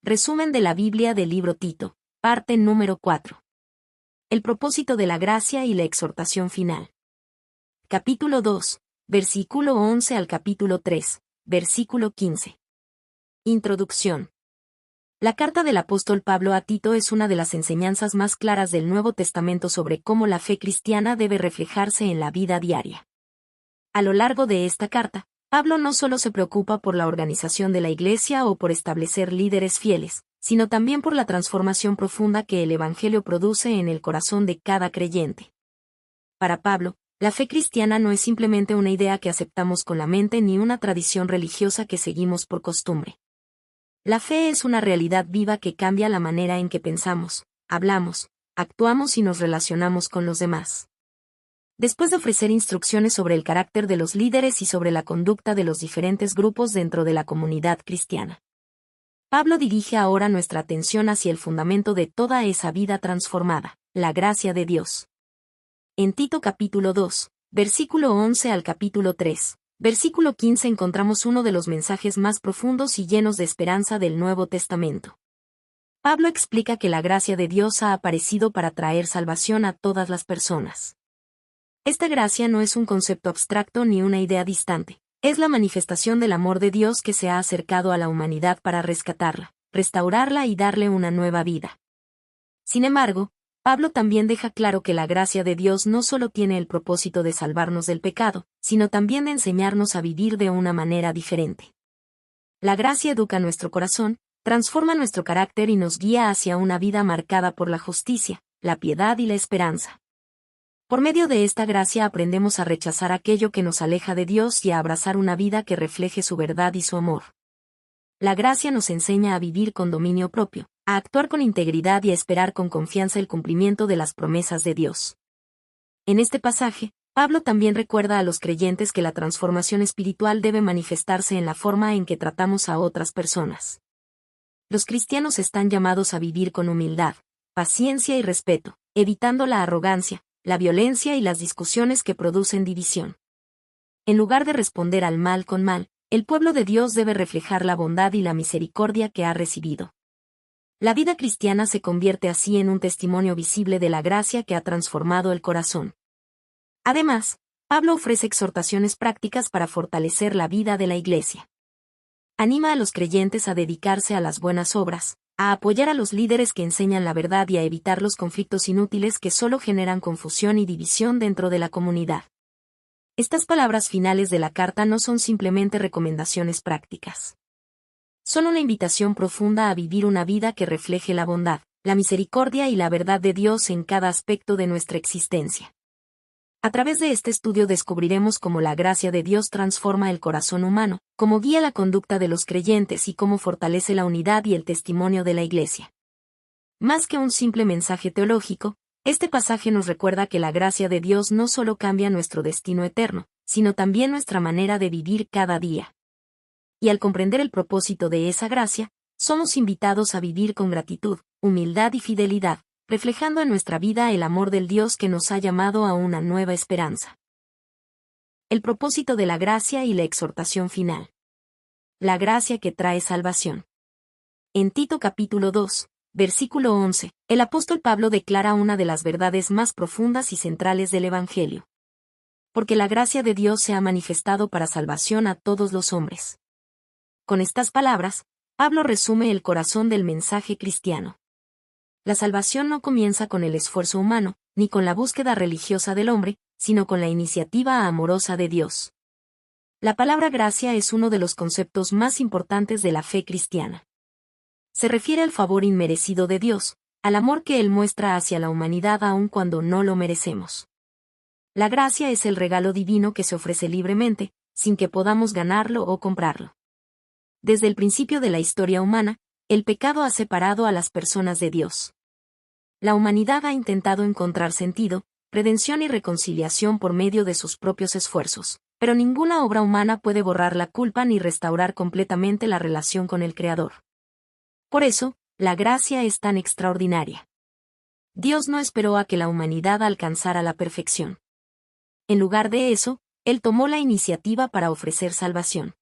Resumen de la Biblia del libro Tito, parte número 4. El propósito de la gracia y la exhortación final. Capítulo 2, versículo 11 al capítulo 3, versículo 15. Introducción. La carta del apóstol Pablo a Tito es una de las enseñanzas más claras del Nuevo Testamento sobre cómo la fe cristiana debe reflejarse en la vida diaria. A lo largo de esta carta, Pablo no solo se preocupa por la organización de la Iglesia o por establecer líderes fieles, sino también por la transformación profunda que el Evangelio produce en el corazón de cada creyente. Para Pablo, la fe cristiana no es simplemente una idea que aceptamos con la mente ni una tradición religiosa que seguimos por costumbre. La fe es una realidad viva que cambia la manera en que pensamos, hablamos, actuamos y nos relacionamos con los demás. Después de ofrecer instrucciones sobre el carácter de los líderes y sobre la conducta de los diferentes grupos dentro de la comunidad cristiana, Pablo dirige ahora nuestra atención hacia el fundamento de toda esa vida transformada, la gracia de Dios. En Tito capítulo 2, versículo 11 al capítulo 3, versículo 15 encontramos uno de los mensajes más profundos y llenos de esperanza del Nuevo Testamento. Pablo explica que la gracia de Dios ha aparecido para traer salvación a todas las personas. Esta gracia no es un concepto abstracto ni una idea distante, es la manifestación del amor de Dios que se ha acercado a la humanidad para rescatarla, restaurarla y darle una nueva vida. Sin embargo, Pablo también deja claro que la gracia de Dios no solo tiene el propósito de salvarnos del pecado, sino también de enseñarnos a vivir de una manera diferente. La gracia educa nuestro corazón, transforma nuestro carácter y nos guía hacia una vida marcada por la justicia, la piedad y la esperanza. Por medio de esta gracia aprendemos a rechazar aquello que nos aleja de Dios y a abrazar una vida que refleje su verdad y su amor. La gracia nos enseña a vivir con dominio propio, a actuar con integridad y a esperar con confianza el cumplimiento de las promesas de Dios. En este pasaje, Pablo también recuerda a los creyentes que la transformación espiritual debe manifestarse en la forma en que tratamos a otras personas. Los cristianos están llamados a vivir con humildad, paciencia y respeto, evitando la arrogancia, la violencia y las discusiones que producen división. En lugar de responder al mal con mal, el pueblo de Dios debe reflejar la bondad y la misericordia que ha recibido. La vida cristiana se convierte así en un testimonio visible de la gracia que ha transformado el corazón. Además, Pablo ofrece exhortaciones prácticas para fortalecer la vida de la Iglesia. Anima a los creyentes a dedicarse a las buenas obras, a apoyar a los líderes que enseñan la verdad y a evitar los conflictos inútiles que solo generan confusión y división dentro de la comunidad. Estas palabras finales de la carta no son simplemente recomendaciones prácticas. Son una invitación profunda a vivir una vida que refleje la bondad, la misericordia y la verdad de Dios en cada aspecto de nuestra existencia. A través de este estudio descubriremos cómo la gracia de Dios transforma el corazón humano, cómo guía la conducta de los creyentes y cómo fortalece la unidad y el testimonio de la Iglesia. Más que un simple mensaje teológico, este pasaje nos recuerda que la gracia de Dios no solo cambia nuestro destino eterno, sino también nuestra manera de vivir cada día. Y al comprender el propósito de esa gracia, somos invitados a vivir con gratitud, humildad y fidelidad, reflejando en nuestra vida el amor del Dios que nos ha llamado a una nueva esperanza. El propósito de la gracia y la exhortación final. La gracia que trae salvación. En Tito capítulo 2, versículo 11, el apóstol Pablo declara una de las verdades más profundas y centrales del Evangelio. Porque la gracia de Dios se ha manifestado para salvación a todos los hombres. Con estas palabras, Pablo resume el corazón del mensaje cristiano. La salvación no comienza con el esfuerzo humano, ni con la búsqueda religiosa del hombre, sino con la iniciativa amorosa de Dios. La palabra gracia es uno de los conceptos más importantes de la fe cristiana. Se refiere al favor inmerecido de Dios, al amor que Él muestra hacia la humanidad aun cuando no lo merecemos. La gracia es el regalo divino que se ofrece libremente, sin que podamos ganarlo o comprarlo. Desde el principio de la historia humana, el pecado ha separado a las personas de Dios. La humanidad ha intentado encontrar sentido, redención y reconciliación por medio de sus propios esfuerzos, pero ninguna obra humana puede borrar la culpa ni restaurar completamente la relación con el Creador. Por eso, la gracia es tan extraordinaria. Dios no esperó a que la humanidad alcanzara la perfección. En lugar de eso, Él tomó la iniciativa para ofrecer salvación.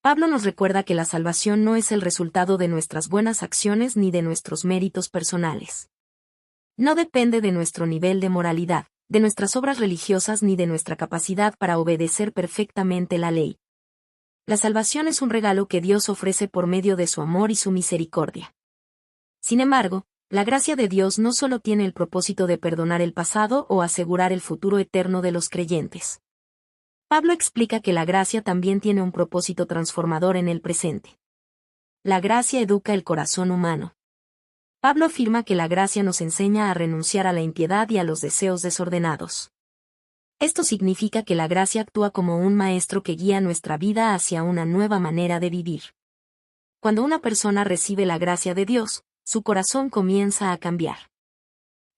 Pablo nos recuerda que la salvación no es el resultado de nuestras buenas acciones ni de nuestros méritos personales. No depende de nuestro nivel de moralidad, de nuestras obras religiosas ni de nuestra capacidad para obedecer perfectamente la ley. La salvación es un regalo que Dios ofrece por medio de su amor y su misericordia. Sin embargo, la gracia de Dios no solo tiene el propósito de perdonar el pasado o asegurar el futuro eterno de los creyentes. Pablo explica que la gracia también tiene un propósito transformador en el presente. La gracia educa el corazón humano. Pablo afirma que la gracia nos enseña a renunciar a la impiedad y a los deseos desordenados. Esto significa que la gracia actúa como un maestro que guía nuestra vida hacia una nueva manera de vivir. Cuando una persona recibe la gracia de Dios, su corazón comienza a cambiar.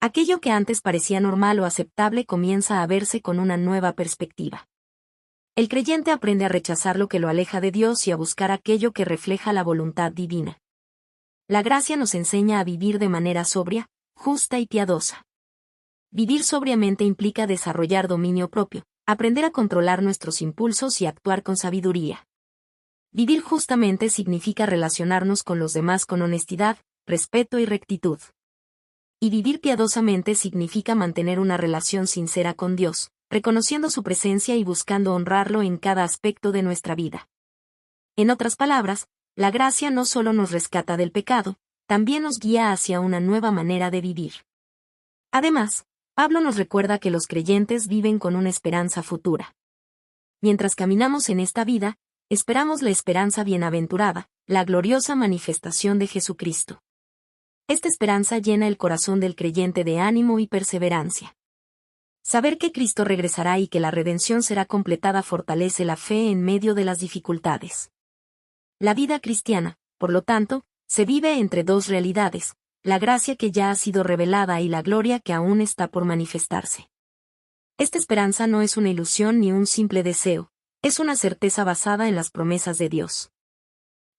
Aquello que antes parecía normal o aceptable comienza a verse con una nueva perspectiva. El creyente aprende a rechazar lo que lo aleja de Dios y a buscar aquello que refleja la voluntad divina. La gracia nos enseña a vivir de manera sobria, justa y piadosa. Vivir sobriamente implica desarrollar dominio propio, aprender a controlar nuestros impulsos y actuar con sabiduría. Vivir justamente significa relacionarnos con los demás con honestidad, respeto y rectitud. Y vivir piadosamente significa mantener una relación sincera con Dios, reconociendo su presencia y buscando honrarlo en cada aspecto de nuestra vida. En otras palabras, la gracia no solo nos rescata del pecado, también nos guía hacia una nueva manera de vivir. Además, Pablo nos recuerda que los creyentes viven con una esperanza futura. Mientras caminamos en esta vida, esperamos la esperanza bienaventurada, la gloriosa manifestación de Jesucristo. Esta esperanza llena el corazón del creyente de ánimo y perseverancia. Saber que Cristo regresará y que la redención será completada fortalece la fe en medio de las dificultades. La vida cristiana, por lo tanto, se vive entre dos realidades, la gracia que ya ha sido revelada y la gloria que aún está por manifestarse. Esta esperanza no es una ilusión ni un simple deseo, es una certeza basada en las promesas de Dios.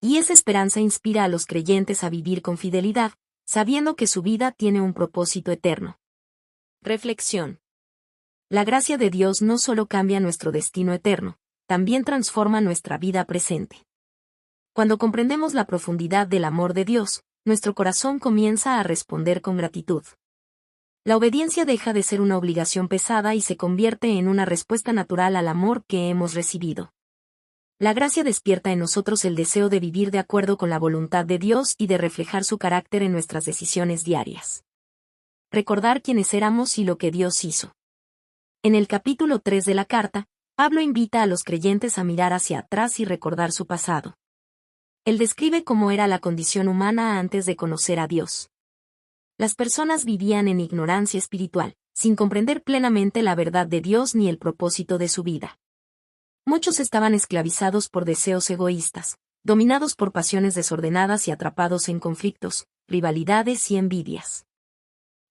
Y esa esperanza inspira a los creyentes a vivir con fidelidad, sabiendo que su vida tiene un propósito eterno. Reflexión. La gracia de Dios no solo cambia nuestro destino eterno, también transforma nuestra vida presente. Cuando comprendemos la profundidad del amor de Dios, nuestro corazón comienza a responder con gratitud. La obediencia deja de ser una obligación pesada y se convierte en una respuesta natural al amor que hemos recibido. La gracia despierta en nosotros el deseo de vivir de acuerdo con la voluntad de Dios y de reflejar su carácter en nuestras decisiones diarias. Recordar quiénes éramos y lo que Dios hizo. En el capítulo 3 de la carta, Pablo invita a los creyentes a mirar hacia atrás y recordar su pasado. Él describe cómo era la condición humana antes de conocer a Dios. Las personas vivían en ignorancia espiritual, sin comprender plenamente la verdad de Dios ni el propósito de su vida. Muchos estaban esclavizados por deseos egoístas, dominados por pasiones desordenadas y atrapados en conflictos, rivalidades y envidias.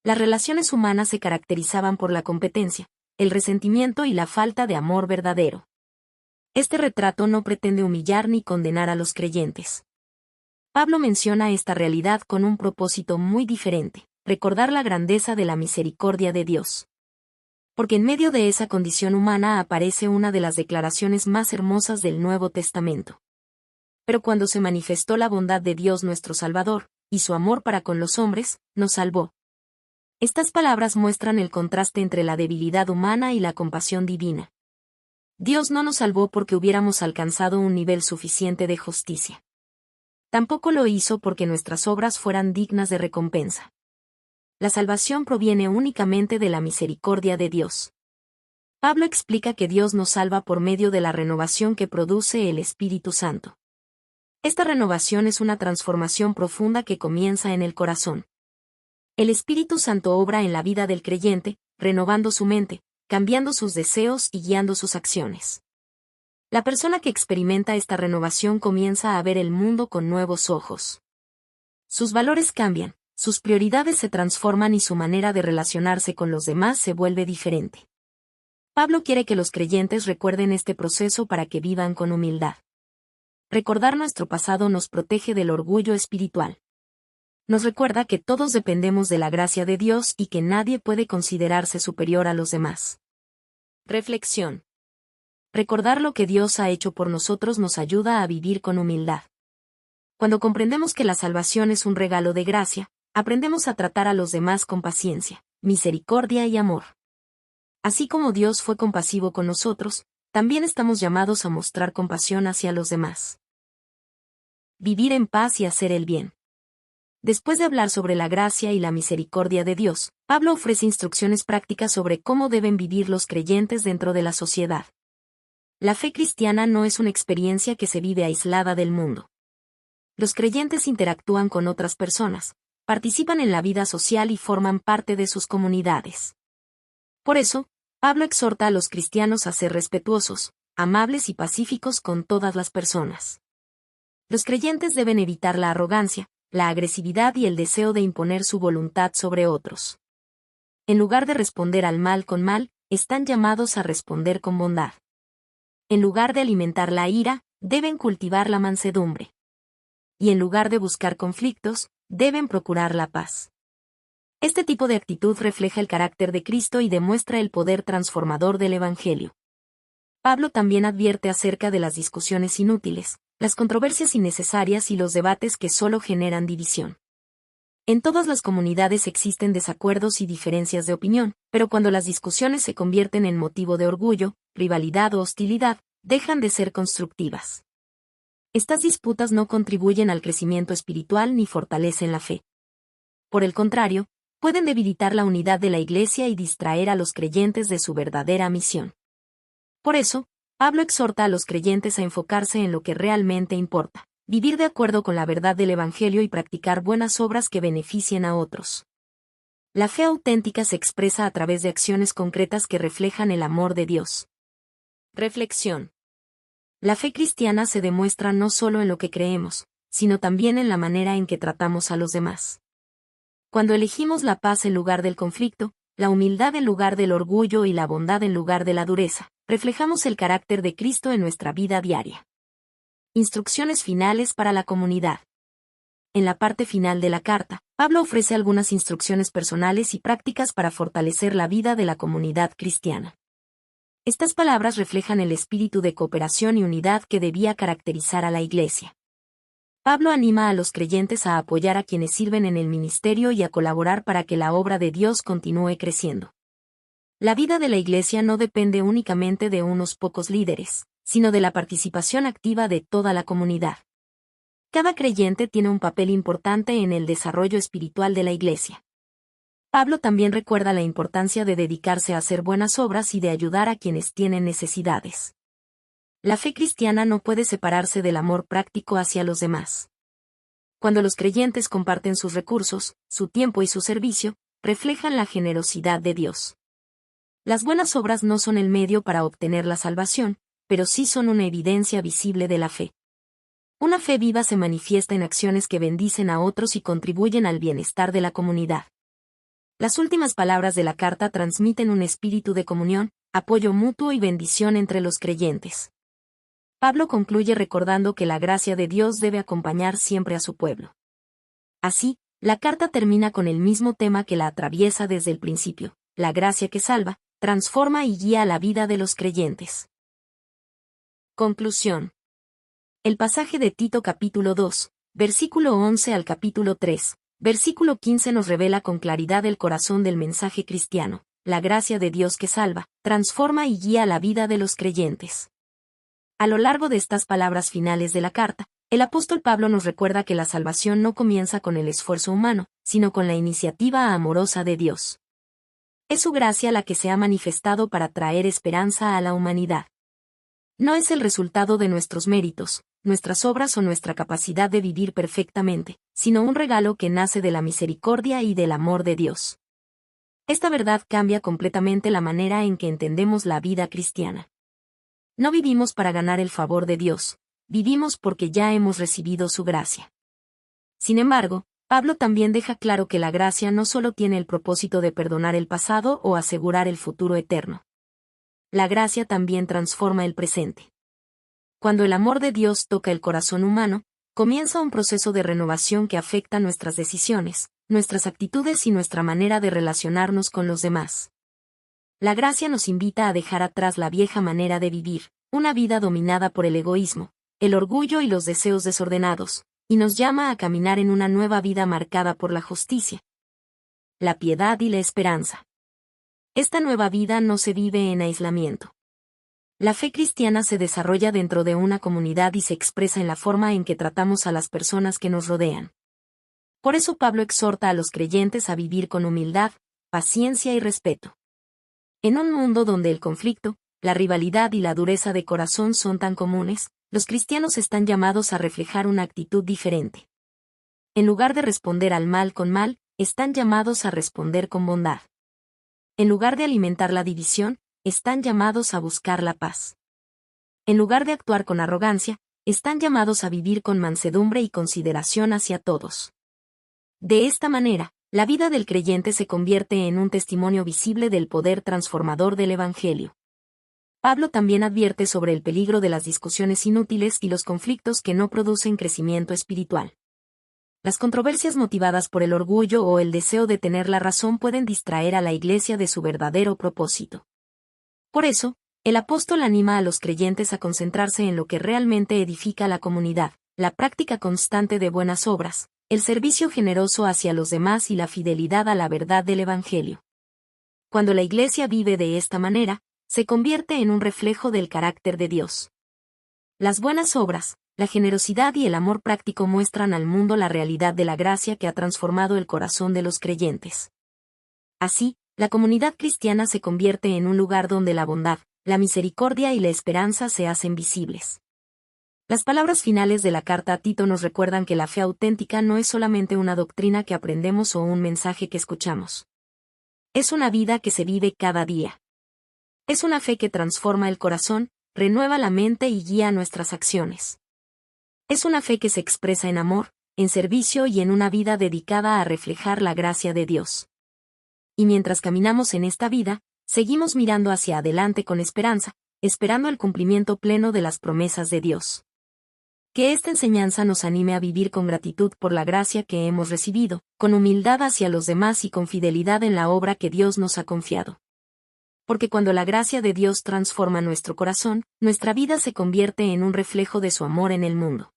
Las relaciones humanas se caracterizaban por la competencia, el resentimiento y la falta de amor verdadero. Este retrato no pretende humillar ni condenar a los creyentes. Pablo menciona esta realidad con un propósito muy diferente, recordar la grandeza de la misericordia de Dios. Porque en medio de esa condición humana aparece una de las declaraciones más hermosas del Nuevo Testamento. Pero cuando se manifestó la bondad de Dios nuestro Salvador, y su amor para con los hombres, nos salvó. Estas palabras muestran el contraste entre la debilidad humana y la compasión divina. Dios no nos salvó porque hubiéramos alcanzado un nivel suficiente de justicia. Tampoco lo hizo porque nuestras obras fueran dignas de recompensa. La salvación proviene únicamente de la misericordia de Dios. Pablo explica que Dios nos salva por medio de la renovación que produce el Espíritu Santo. Esta renovación es una transformación profunda que comienza en el corazón. El Espíritu Santo obra en la vida del creyente, renovando su mente, cambiando sus deseos y guiando sus acciones. La persona que experimenta esta renovación comienza a ver el mundo con nuevos ojos. Sus valores cambian, sus prioridades se transforman y su manera de relacionarse con los demás se vuelve diferente. Pablo quiere que los creyentes recuerden este proceso para que vivan con humildad. Recordar nuestro pasado nos protege del orgullo espiritual. Nos recuerda que todos dependemos de la gracia de Dios y que nadie puede considerarse superior a los demás. Reflexión. recordar lo que Dios ha hecho por nosotros nos ayuda a vivir con humildad. Cuando comprendemos que la salvación es un regalo de gracia, aprendemos a tratar a los demás con paciencia, misericordia y amor. Así como Dios fue compasivo con nosotros, también estamos llamados a mostrar compasión hacia los demás. Vivir en paz y hacer el bien. Después de hablar sobre la gracia y la misericordia de Dios, Pablo ofrece instrucciones prácticas sobre cómo deben vivir los creyentes dentro de la sociedad. La fe cristiana no es una experiencia que se vive aislada del mundo. Los creyentes interactúan con otras personas, participan en la vida social y forman parte de sus comunidades. Por eso, Pablo exhorta a los cristianos a ser respetuosos, amables y pacíficos con todas las personas. Los creyentes deben evitar la arrogancia, la agresividad y el deseo de imponer su voluntad sobre otros. En lugar de responder al mal con mal, están llamados a responder con bondad. En lugar de alimentar la ira, deben cultivar la mansedumbre. Y en lugar de buscar conflictos, deben procurar la paz. Este tipo de actitud refleja el carácter de Cristo y demuestra el poder transformador del Evangelio. Pablo también advierte acerca de las discusiones inútiles, las controversias innecesarias y los debates que solo generan división. En todas las comunidades existen desacuerdos y diferencias de opinión, pero cuando las discusiones se convierten en motivo de orgullo, rivalidad o hostilidad, dejan de ser constructivas. Estas disputas no contribuyen al crecimiento espiritual ni fortalecen la fe. Por el contrario, pueden debilitar la unidad de la Iglesia y distraer a los creyentes de su verdadera misión. Por eso, Pablo exhorta a los creyentes a enfocarse en lo que realmente importa, vivir de acuerdo con la verdad del Evangelio y practicar buenas obras que beneficien a otros. La fe auténtica se expresa a través de acciones concretas que reflejan el amor de Dios. Reflexión. La fe cristiana se demuestra no solo en lo que creemos, sino también en la manera en que tratamos a los demás. Cuando elegimos la paz en lugar del conflicto, la humildad en lugar del orgullo y la bondad en lugar de la dureza, reflejamos el carácter de Cristo en nuestra vida diaria. Instrucciones finales para la comunidad. En la parte final de la carta, Pablo ofrece algunas instrucciones personales y prácticas para fortalecer la vida de la comunidad cristiana. Estas palabras reflejan el espíritu de cooperación y unidad que debía caracterizar a la Iglesia. Pablo anima a los creyentes a apoyar a quienes sirven en el ministerio y a colaborar para que la obra de Dios continúe creciendo. La vida de la Iglesia no depende únicamente de unos pocos líderes, sino de la participación activa de toda la comunidad. Cada creyente tiene un papel importante en el desarrollo espiritual de la Iglesia. Pablo también recuerda la importancia de dedicarse a hacer buenas obras y de ayudar a quienes tienen necesidades. La fe cristiana no puede separarse del amor práctico hacia los demás. Cuando los creyentes comparten sus recursos, su tiempo y su servicio, reflejan la generosidad de Dios. Las buenas obras no son el medio para obtener la salvación, pero sí son una evidencia visible de la fe. Una fe viva se manifiesta en acciones que bendicen a otros y contribuyen al bienestar de la comunidad. Las últimas palabras de la carta transmiten un espíritu de comunión, apoyo mutuo y bendición entre los creyentes. Pablo concluye recordando que la gracia de Dios debe acompañar siempre a su pueblo. Así, la carta termina con el mismo tema que la atraviesa desde el principio: la gracia que salva, transforma y guía la vida de los creyentes. Conclusión. El pasaje de Tito capítulo 2, versículo 11 al capítulo 3, versículo 15 nos revela con claridad el corazón del mensaje cristiano: la gracia de Dios que salva, transforma y guía la vida de los creyentes. A lo largo de estas palabras finales de la carta, el apóstol Pablo nos recuerda que la salvación no comienza con el esfuerzo humano, sino con la iniciativa amorosa de Dios. Es su gracia la que se ha manifestado para traer esperanza a la humanidad. No es el resultado de nuestros méritos, nuestras obras o nuestra capacidad de vivir perfectamente, sino un regalo que nace de la misericordia y del amor de Dios. Esta verdad cambia completamente la manera en que entendemos la vida cristiana. No vivimos para ganar el favor de Dios, vivimos porque ya hemos recibido su gracia. Sin embargo, Pablo también deja claro que la gracia no solo tiene el propósito de perdonar el pasado o asegurar el futuro eterno. La gracia también transforma el presente. Cuando el amor de Dios toca el corazón humano, comienza un proceso de renovación que afecta nuestras decisiones, nuestras actitudes y nuestra manera de relacionarnos con los demás. La gracia nos invita a dejar atrás la vieja manera de vivir, una vida dominada por el egoísmo, el orgullo y los deseos desordenados, y nos llama a caminar en una nueva vida marcada por la justicia, la piedad y la esperanza. Esta nueva vida no se vive en aislamiento. La fe cristiana se desarrolla dentro de una comunidad y se expresa en la forma en que tratamos a las personas que nos rodean. Por eso Pablo exhorta a los creyentes a vivir con humildad, paciencia y respeto. En un mundo donde el conflicto, la rivalidad y la dureza de corazón son tan comunes, los cristianos están llamados a reflejar una actitud diferente. En lugar de responder al mal con mal, están llamados a responder con bondad. En lugar de alimentar la división, están llamados a buscar la paz. En lugar de actuar con arrogancia, están llamados a vivir con mansedumbre y consideración hacia todos. De esta manera, la vida del creyente se convierte en un testimonio visible del poder transformador del Evangelio. Pablo también advierte sobre el peligro de las discusiones inútiles y los conflictos que no producen crecimiento espiritual. Las controversias motivadas por el orgullo o el deseo de tener la razón pueden distraer a la Iglesia de su verdadero propósito. Por eso, el apóstol anima a los creyentes a concentrarse en lo que realmente edifica a la comunidad, la práctica constante de buenas obras, el servicio generoso hacia los demás y la fidelidad a la verdad del Evangelio. Cuando la Iglesia vive de esta manera, se convierte en un reflejo del carácter de Dios. Las buenas obras, la generosidad y el amor práctico muestran al mundo la realidad de la gracia que ha transformado el corazón de los creyentes. Así, la comunidad cristiana se convierte en un lugar donde la bondad, la misericordia y la esperanza se hacen visibles. Las palabras finales de la carta a Tito nos recuerdan que la fe auténtica no es solamente una doctrina que aprendemos o un mensaje que escuchamos. Es una vida que se vive cada día. Es una fe que transforma el corazón, renueva la mente y guía nuestras acciones. Es una fe que se expresa en amor, en servicio y en una vida dedicada a reflejar la gracia de Dios. Y mientras caminamos en esta vida, seguimos mirando hacia adelante con esperanza, esperando el cumplimiento pleno de las promesas de Dios. Que esta enseñanza nos anime a vivir con gratitud por la gracia que hemos recibido, con humildad hacia los demás y con fidelidad en la obra que Dios nos ha confiado. Porque cuando la gracia de Dios transforma nuestro corazón, nuestra vida se convierte en un reflejo de su amor en el mundo.